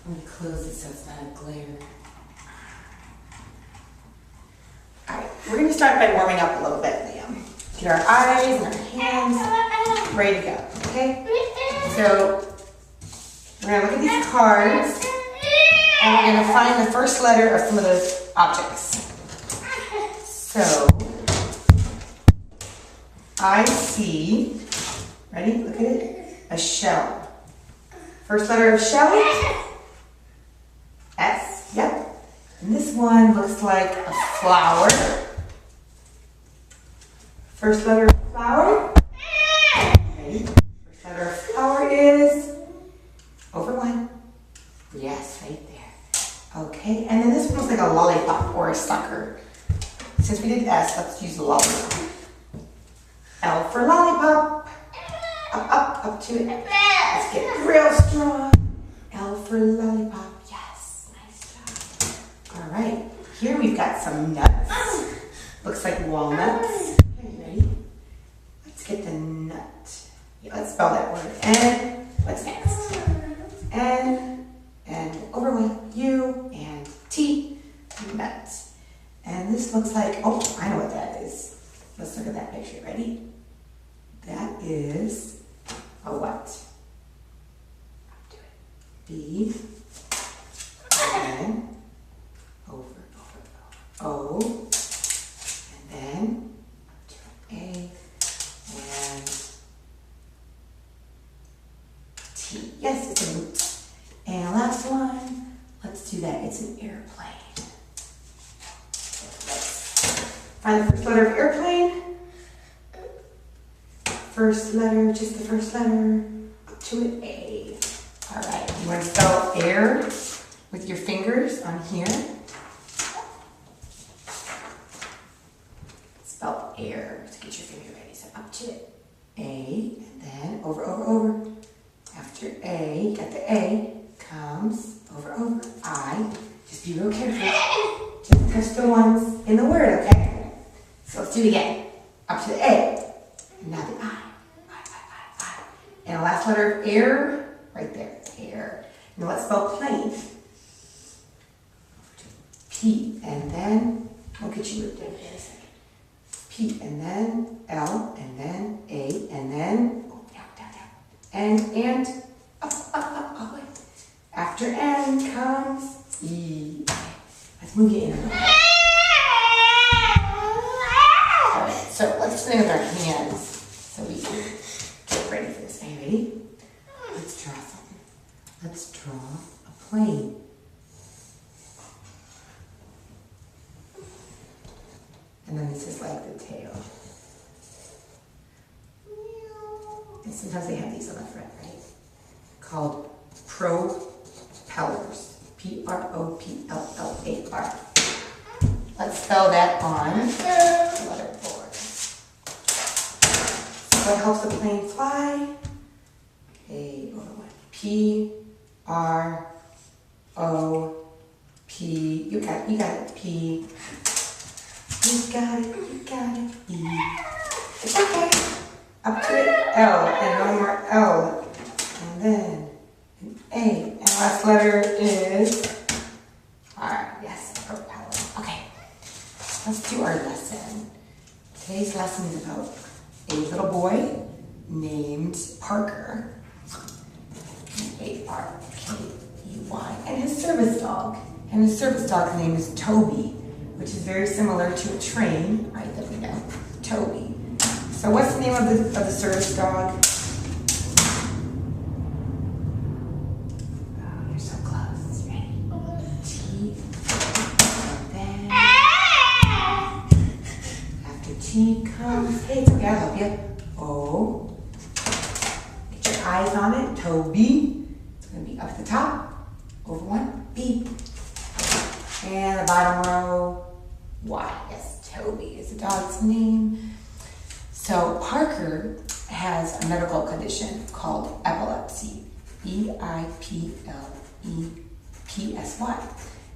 I'm going to close it so it's not a glare. Alright, we're going to start by warming up a little bit, Liam. Get our eyes and our hands ready to go, okay? So, we're going to look at these cards, and we're going to find the first letter of some of those objects. So, I see, ready, look at it, a shell. First letter of shell, S, yep. And this one looks like a flower. First letter of flower, ready? First letter of flower is over one. Yes, right there. Okay, and then this one looks like a lollipop or a sucker. Since we did S, let's use lollipop. L for lollipop. Up to it. Let's get real strong. L for lollipop. Yes, nice job. All right, here we've got some nuts. Looks like walnuts. Okay, ready? Let's get the nut. Yeah, let's spell that word. And what's next? N and over one. U and T. Nuts. And this looks like, oh, I know what that is. Let's look at that picture. Ready? That is a what? Up to it. B. And then over. O. And then up to A. And T. Yes, it's a boot. And last one. Let's do that. It's an airplane. Find the first letter of airplane. First letter, just the first letter. Up to an A. All right. You want to spell air with your fingers on here. Spell air. So get your finger ready. So up to it. A. And then over. After A, got the A, comes over. I. Just be real careful. Just touch the ones in the word, okay? So let's do it again. Up to the A. And now the I. And the last letter of air, right there. Air. Now let's spell plane. P. And then, we'll get you moved in a second. P. And then L. And then A. And then, oh, down. And up. All the way. After N comes E. Let's move it in a little bit. So let's play with our hands so we can get ready for this. Are you ready? Let's draw something. Let's draw a plane. And then this is like the tail. And sometimes they have these on the front, right? Called propellers. P-R-O-P-L-L-A-R. Let's spell that on letter board. What helps the plane fly? Okay, over one. P-R-O-P. You got it. P. You got it. E. It's okay. Up to it. L. And one more L. And then an A. And last letter is R. Yes, propeller. Okay. Let's do our lesson. Today's lesson is about a little boy named Parker, P-A-R-K-E-Y, and his service dog. And his service dog's name is Toby, which is very similar to a train, right, that we know, Toby. So what's the name of the service dog? Oh, you're so close. Ready? T. And then after T comes, hey, it's okay, I'll help you. O. Get your eyes on it. Toby. It's going to be up at the top. Over one. B. And the bottom row. Y. Yes, Toby is the dog's name. So Parker has a medical condition called epilepsy. E-I-P-L-E-P-S-Y.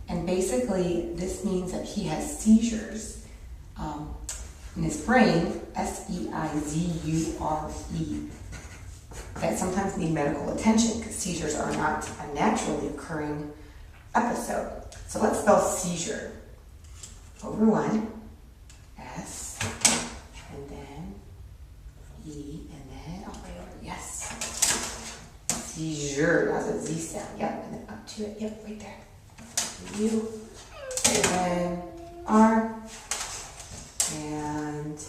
And basically, this means that he has seizures in his brain, S-E-I-Z-U-R-E, that that sometimes need medical attention because seizures are not a naturally occurring episode. So let's spell seizure. Over one, S, and then E, and then all the way over, yes. Seizure, that's a Z sound, yep, and then up to it, yep, right there. U, and then R, and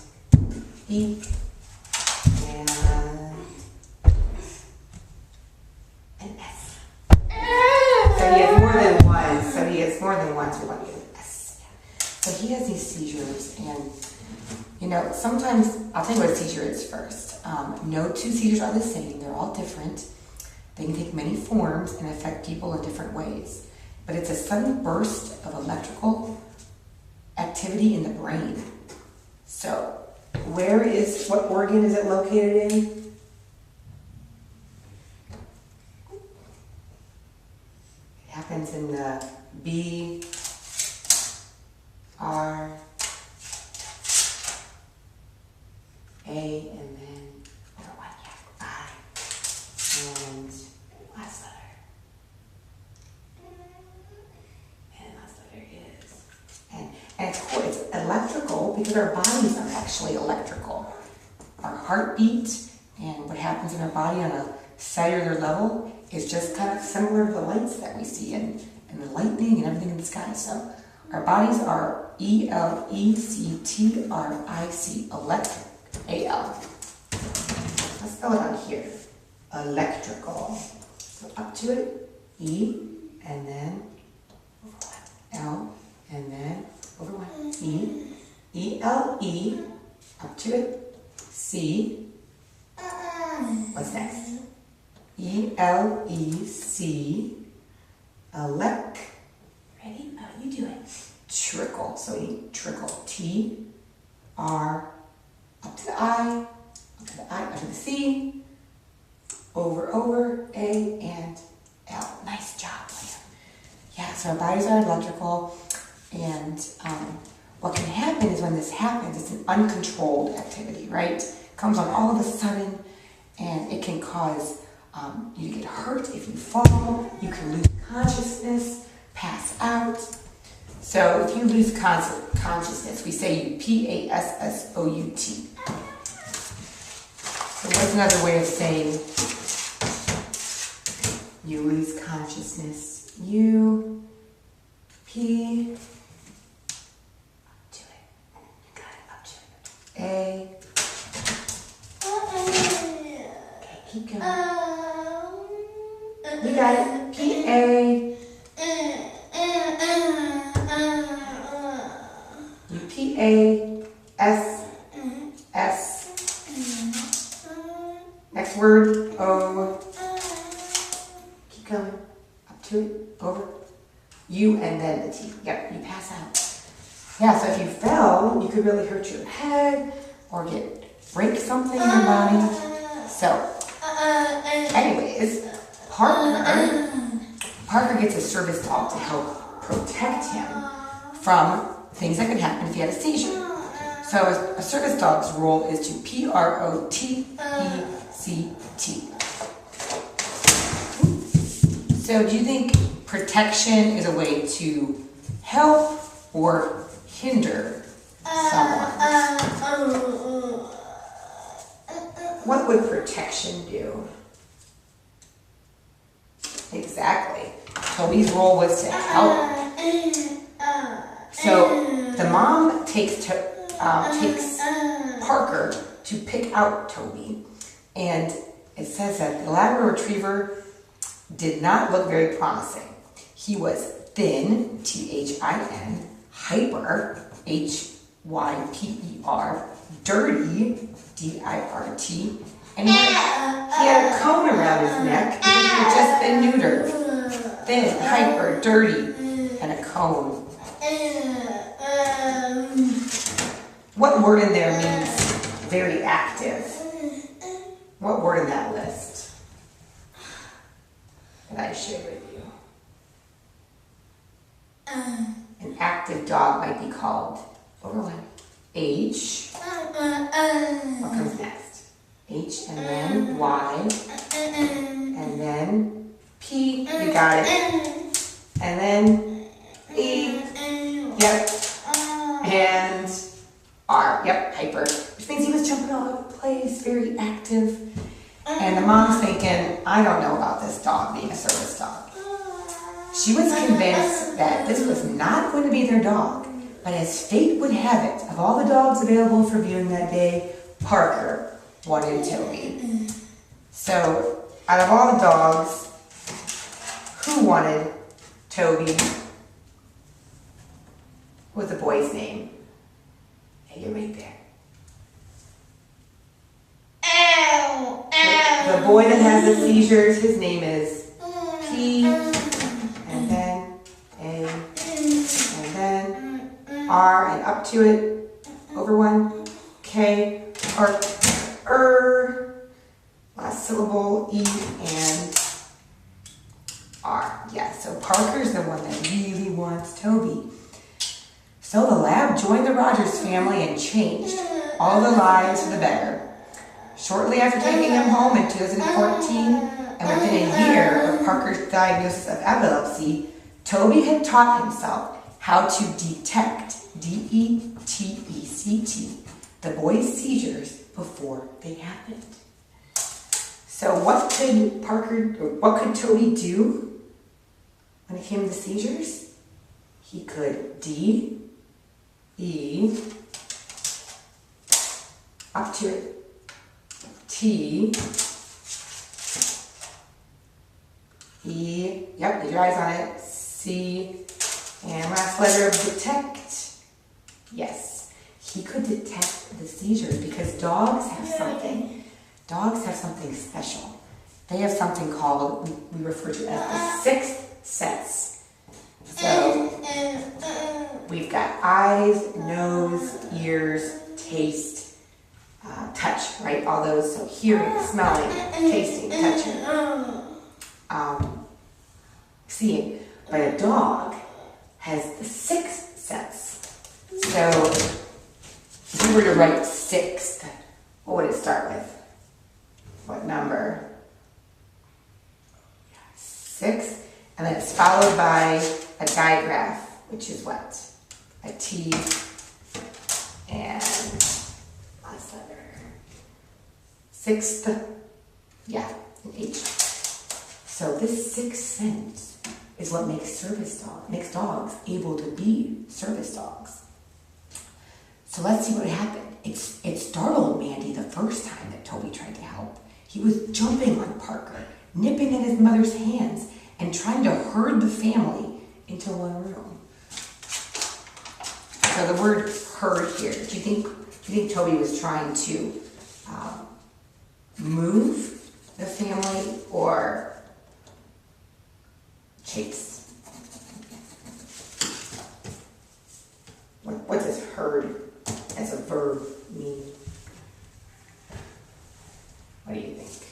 E, and S. So he has more than one, so we want to get an S. So he has these seizures, and you know, sometimes, I'll tell you what a seizure is first. No two seizures are the same, they're all different. They can take many forms and affect people in different ways. But it's a sudden burst of electrical activity in the brain. So, what organ is it located in? It happens in the B, R, A, and then I, and last letter. And last letter is, and it's cool, it's electrical because our bodies are actually electrical. Our heartbeat and what happens in our body on a cellular level is just kind of similar to the lights that we see and the lightning and everything in the sky. So our bodies are electric, electric. A-L. Let's spell it out here. Electrical. So up to it, E, and then over one. L, and then over one. E, E-L-E, up to it, C. What's next? E-L-E-C, elect. Ready? Oh, you do it. Trickle. So E, trickle. T, R, up to the I, up to the C, over, A, and L. Nice job, Liam. Yeah, so our bodies are electrical, and what can happen is when this happens, it's an uncontrolled activity, right? It comes on all of a sudden, and it can cause you to get hurt if you fall, you can lose consciousness, pass out. So if you lose consciousness, we say you P-A-S-S-O-U-T. So what's another way of saying you lose consciousness? U, P, up to it. You got it, up to it. A. Okay, keep going. You got it. P-A. P-A-S-S. Next word, O. Keep going. Up to it, over. U and then the T. Yep, you pass out. Yeah, so if you fell, you could really hurt your head or break something in your body. So, anyways, Parker gets a service dog to help protect him from things that could happen if he had a seizure. So a service dog's role is to P-R-O-T-E-C-T. So do you think protection is a way to help or hinder someone? What would protection do? Exactly. Toby's role was to help. So the mom takes Parker to pick out Toby, and it says that the Labrador Retriever did not look very promising. He was thin, T-H-I-N, hyper, H-Y-P-E-R, dirty, D-I-R-T, and he had a cone around his neck because he had just been neutered. Thin, hyper, dirty, and a cone. What word in there means very active? What word in that list that I shared with you? An active dog might be called, over one, H. What comes next? H, and then Y, and then P, you got it, and then E, yep, and R, yep, hyper, which means he was jumping all over the place, very active, and the mom's thinking, I don't know about this dog being a service dog. She was convinced that this was not going to be their dog, but as fate would have it, of all the dogs available for viewing that day, Parker wanted Toby. So, out of all the dogs, who wanted Toby? What was the boy's name? Hey, you're right there. The boy that has the seizures, his name is P, and then A, and then R, and up to it, over one, K, last syllable, E, and R. Yeah, so Parker's the one that really wants Toby. So the lab joined the Rogers family and changed all the lives for the better. Shortly after taking him home in 2014, and within a year of Parker's diagnosis of epilepsy, Toby had taught himself how to detect, D-E-T-E-C-T, the boy's seizures before they happened. So what could Toby do when it came to seizures? He could D, E, up to it, T, E, yep, get your eyes on it, C, and last letter, detect. Yes, he could detect the seizures because dogs have something. Dogs have something special. They have something called, we refer to as the sixth sense. So, we've got eyes, nose, ears, taste, touch, right? All those, so hearing, smelling, tasting, touching, seeing. But a dog has the sixth sense. So, if you were to write sixth, what would it start with? What number? 6. And then it's followed by a digraph, which is what? A T and last letter. 6th, yeah, an H. So this sixth sense is what makes dogs able to be service dogs. So let's see what happened. It startled Mandy the first time that Toby tried to help. He was jumping on Parker, nipping at his mother's hands, and trying to herd the family into one room. So the word herd here, do you think Toby was trying to move the family or chase? What does herd as a verb mean? What do you think?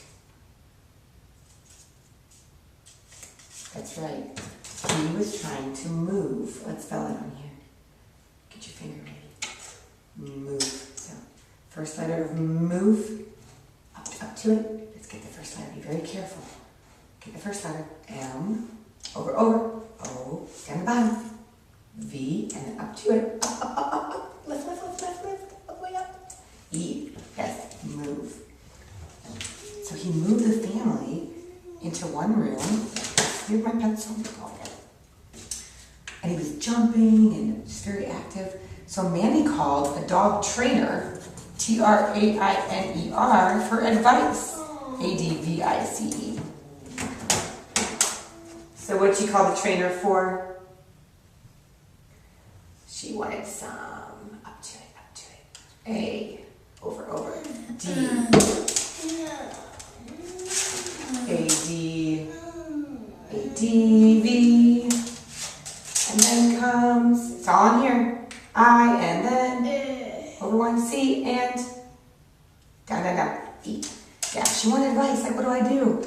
That's right. He was trying to move. Let's spell it on here. Get your finger ready. Move. So, first letter of move. Up to it. Let's get the first letter. Be very careful. Get the first letter. M. Over. O. Down the bottom. V. And then up to it. Up. Lift. All the way up. E. Yes. Move. So he moved the family into one room. Here's my pencil. And he was jumping and just very active. So Mandy called a dog trainer, Trainer, for advice. Advice. So what did she call the trainer for? She wanted some up to it. A. Over. D. D-V, and then comes, it's all on here, I, and then over one, C, and down, E. Yeah, she wanted advice, like, what do I do?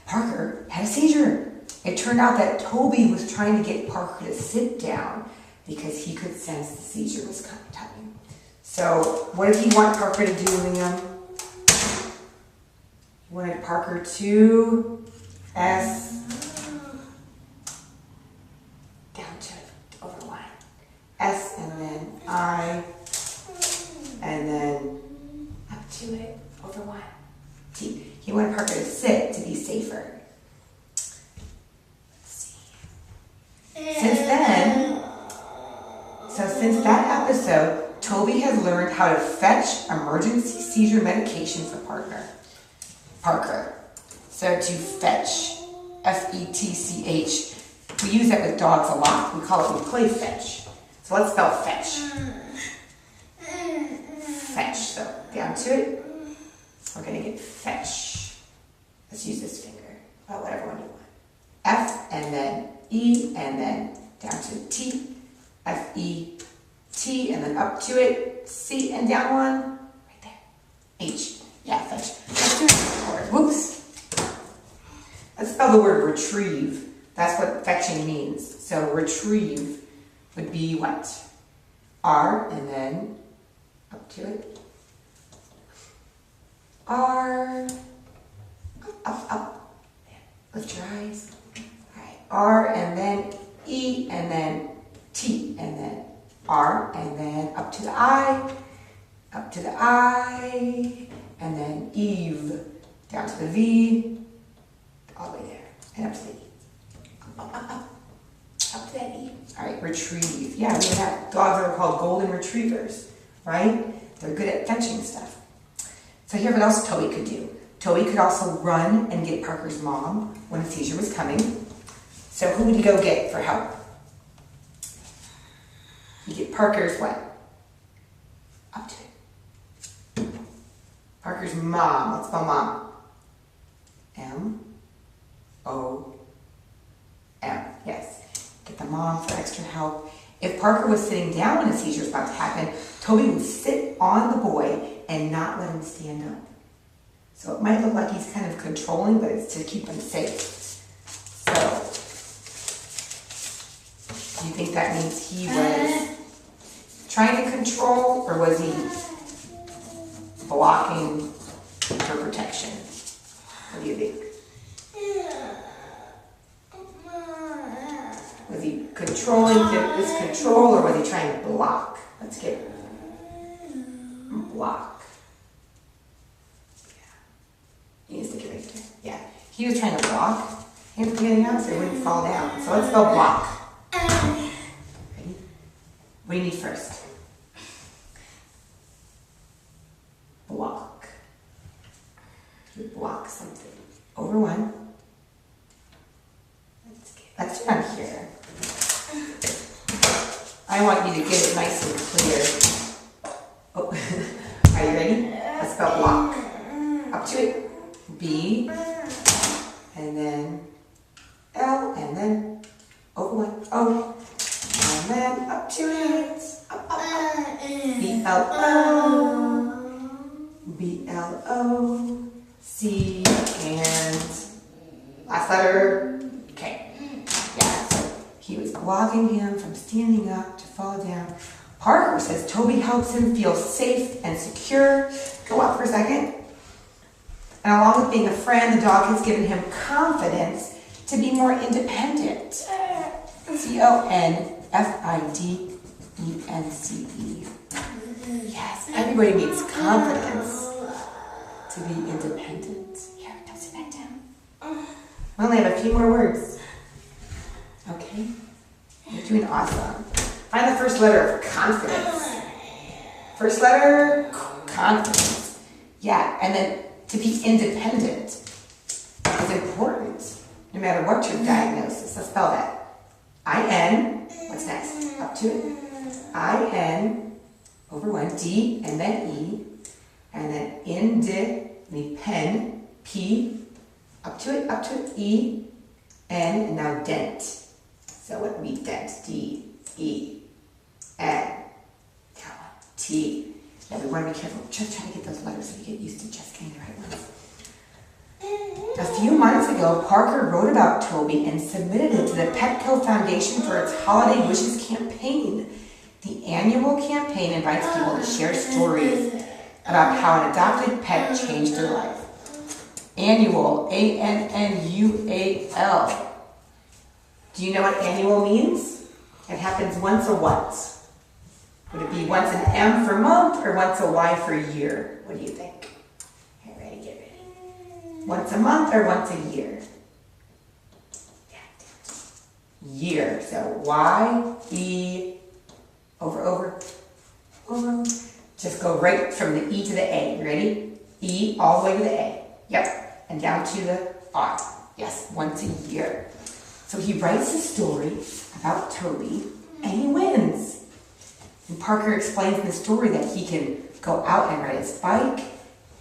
Parker had a seizure. It turned out that Toby was trying to get Parker to sit down because he could sense the seizure was coming. So what did he want Parker to do, Liam? He wanted Parker to S down to over 1. S and then I and then up to it over 1. T. He wanted Parker to sit to be safer. Let's see. Since that episode, Toby has learned how to fetch emergency seizure medication for Parker. So to fetch, F-E-T-C-H. We use that with dogs a lot. We play fetch. So let's spell fetch. Fetch. So down to it. We're going to get fetch. Let's use this finger. Whatever one you want. F and then E and then down to T. F-E-T and then up to it. C and down 1. Right there. H. Yeah, fetch. Let's do it. Whoops. Let's spell the word retrieve. That's what fetching means. So retrieve would be what? R and then up to it. R. Up. Lift your eyes. All right. R and then E and then T and then R and then up to the I. Up to the I. And then Eve. Down to the V. All the way there. And up to the E. Up to that E. All right, retrieve. Yeah, we have dogs that are called golden retrievers, right? They're good at fetching stuff. So here's what else Toby could do. Toby could also run and get Parker's mom when a seizure was coming. So who would he go get for help? You get Parker's what? Up to it. Parker's mom. Let's spell mom. M-O-M. Yes. Get the mom for extra help. If Parker was sitting down when a seizure was about to happen, Toby would sit on the boy and not let him stand up. So it might look like he's kind of controlling, but it's to keep him safe. So, do you think that means he was trying to control, or was he blocking for protection? What do you think? Was he controlling this control, or was he trying to block? Let's get block. Yeah. You need to stick it right there. Yeah. He was trying to block him from getting out so he wouldn't fall down. So let's spell block. Ready? What do you need first? Block. You block something. Over 1. Let's do it on here. I want you to get it nice and clear. Oh, are you ready? Let's spell block. Up to it. B, and then L, and then over 1. O, and then up to it. Up. B-L-O, B-L-O, C, and last letter. Okay. Yeah, so he was blocking him from standing up to fall down. Parker says Toby helps him feel safe and secure. Go up for a second. And along with being a friend, the dog has given him confidence to be more independent. C-O-N-F-I-D-E-N-C-E. Yes, everybody needs confidence to be independent. Here, don't sit back down. We only have a few more words. Okay? You're doing awesome. Find the first letter of confidence. First letter, confidence. Yeah, and then to be independent is important, no matter what your diagnosis. Let's spell that. I-N, what's next? Up to it. I-N, over 1, D, and then E, and then pen, P, up to it, E, N, and now dent. So what would be dent? D, E, N, T. Yeah, we want to be careful. Just try to get those letters so we get used to just getting the right ones. A few months ago, Parker wrote about Toby and submitted it to the Petco Foundation for its Holiday Wishes campaign. The annual campaign invites people to share stories about how an adopted pet changed their life. Annual, A-N-N-U-A-L. Do you know what annual means? It happens once a what? Would it be once an M for month or once a Y for year? What do you think? Okay, ready, get ready. Once a month or once a year? Year. So Y-E, over. Just go right from the E to the A. You ready? E all the way to the A. Yep. And down to the R. Yes, once a year. So he writes a story about Toby and he wins. And Parker explains in the story that he can go out and ride his bike,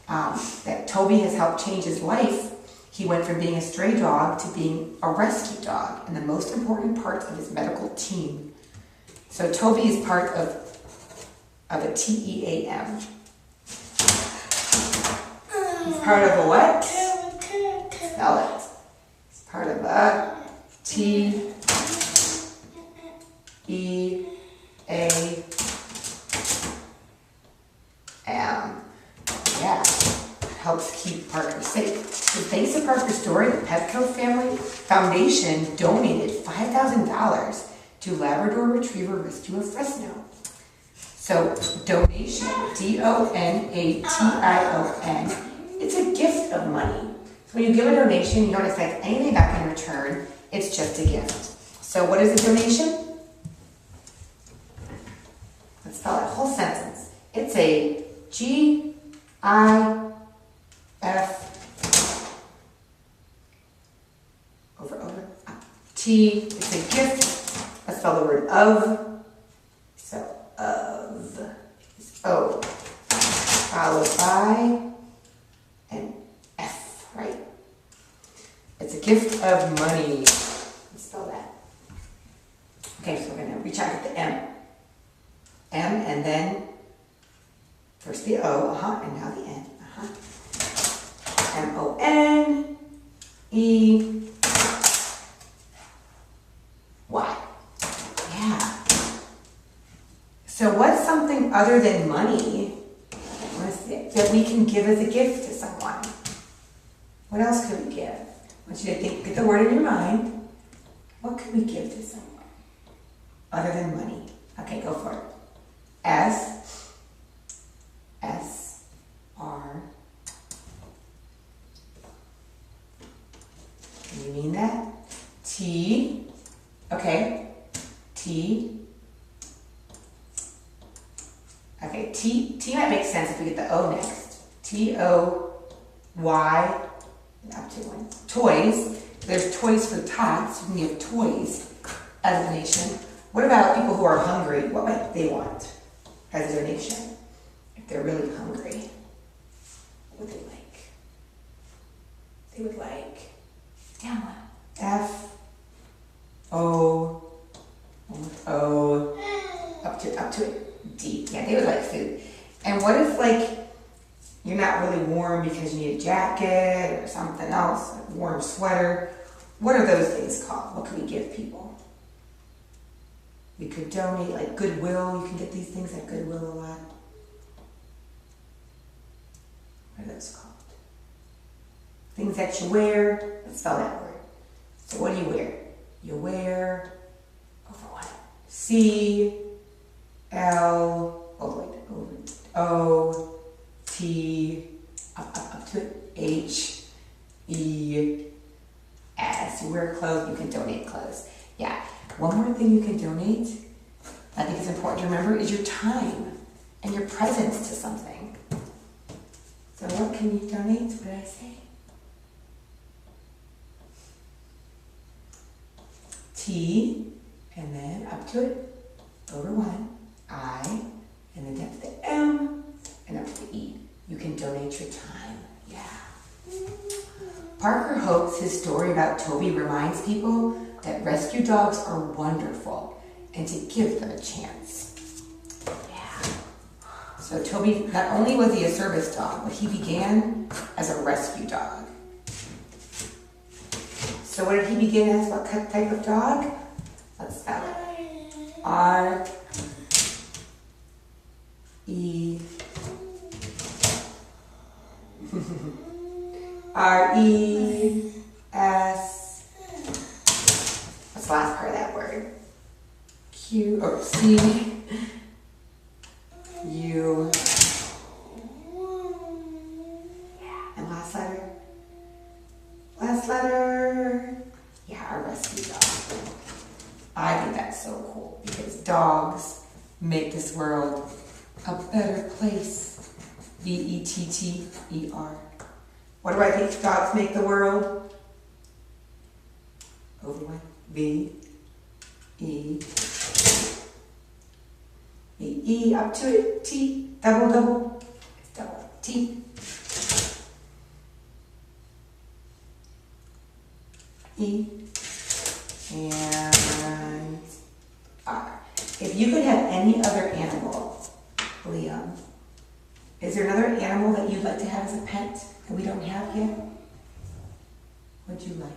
that Toby has helped change his life. He went from being a stray dog to being a rescue dog and the most important part of his medical team. So Toby is part of a TEAM. He's part of a what? Spell it. He's part of a TEAM. Yeah, helps keep Parker safe. So thanks to Parker's story, the Petco Family Foundation donated $5,000 to Labrador Retriever Rescue of Fresno. So donation, D-O-N-A-T-I-O-N, it's a gift of money. So when you give a donation, you don't expect anything back in return. It's just a gift. So what is a donation? Let's spell that whole sentence. It's a G-I-F over T. It's a gift. Let's spell the word of. So of is O followed by an F, right? It's a gift of money. Let's spell that. Okay, so we're going to reach out at the M. M and then first the O, and now the N, M-O-N-E-Y. Yeah. So what's something other than money that we can give as a gift to someone? What else could we give? I want you to think, get the word in your mind. What could we give to someone other than money? Okay, go for it. S-R. Can you mean that? T. Okay. T. Okay, T might make sense if we get the O next. T-O-Y. Up to one. Toys. There's toys for tots. You can give toys as a donation. What about people who are hungry? What might they want as a donation? If they're really hungry, what would they like? They would like down one. F-O-O, up to it, D. Yeah, they would like food. And what if, like, you're not really warm because you need a jacket or something else, a warm sweater? What are those things called? What can we give people? We could donate, like Goodwill. You can get these things at Goodwill a lot. What are those called? Things that you wear. Let's spell that word. So what do you wear? You wear over what? C-L-O-T, up to it, H-E-S. You wear clothes, you can donate clothes. Yeah. One more thing you can donate, I think it's important to remember, is your time and your presence to something. So what can you donate? What did I say? T, and then up to it, over one, I, and then down to the M, and up to the E. You can donate your time. Yeah. Parker hopes his story about Toby reminds people that rescue dogs are wonderful and to give them a chance. Yeah. So Toby, not only was he a service dog, but he began as a rescue dog. So what did he begin as? What type of dog? Let's spell it. R-E-S-C-U-E. E. R, E, S. What's the last part of that word? Q, or C, U. And last letter? Last letter. Yeah, our rescue dog. I think that's so cool because dogs make this world a better place. B-E-T-T-E-R. What do I think dogs make the world? Over one. B. E. E. E. Up to it. T. Double, double. It's double. T. E. And R. If you could have any other animal, Liam, is there another animal that you'd like to have as a pet that we don't have yet? What'd you like?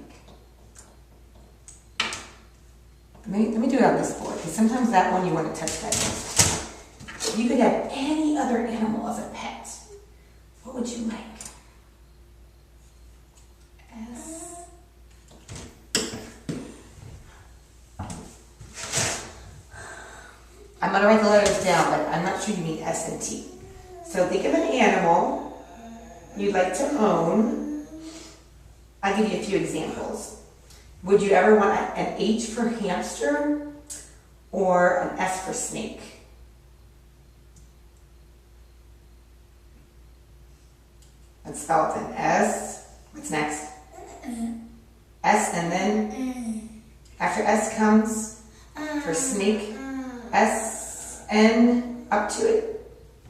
Let me do it on this board, because sometimes that one you want to touch that most. If you could have any other animal as a pet, what would you like? S. I'm going to write the letters down, but I'm not sure you mean S and T. So think of an animal you'd like to own. I'll give you a few examples. Would you ever want an H for hamster or an S for snake? Let's spell it an S. What's next? S, and then after S comes for snake, S, N, up to it,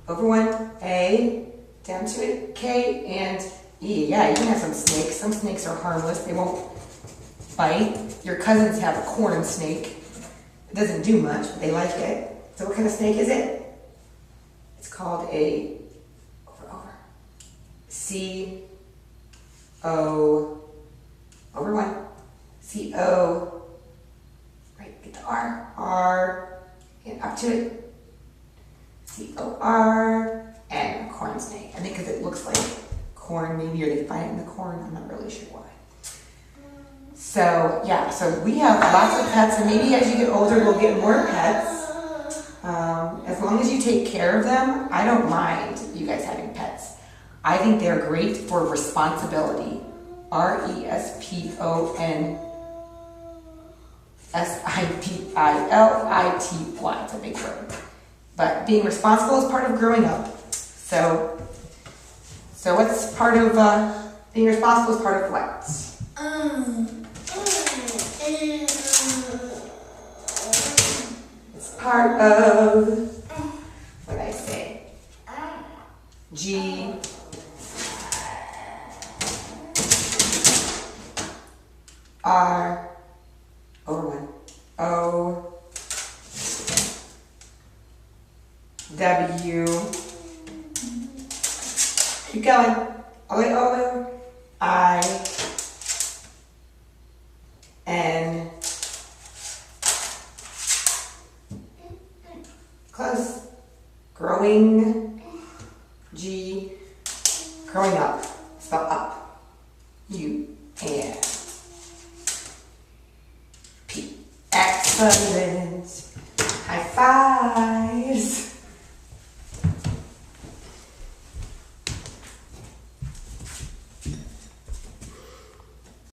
over one, A, down to it, K, and E. Yeah, you can have some snakes. Some snakes are harmless. They won't bite. Your cousins have a corn snake. It doesn't do much, but they like it. So what kind of snake is it? It's called a, over, C, O, over one, C, O, right, get the R, R, and up to it, C, O, R, and a corn snake. I think because it looks like corn, maybe, or they find it in the corn. I'm not really sure why. So, yeah, so we have lots of pets, and maybe as you get older, we'll get more pets. As long as you take care of them, I don't mind you guys having pets. I think they're great for responsibility. RESPONSIPILITY. It's a big word. But being responsible is part of growing up. So what's part of being responsible is part of what? It's part of, what did I say? G, R, over one, O, W, keep going, all the way over, I, N, close, growing, G, growing up, spell up, U, and P. Excellent.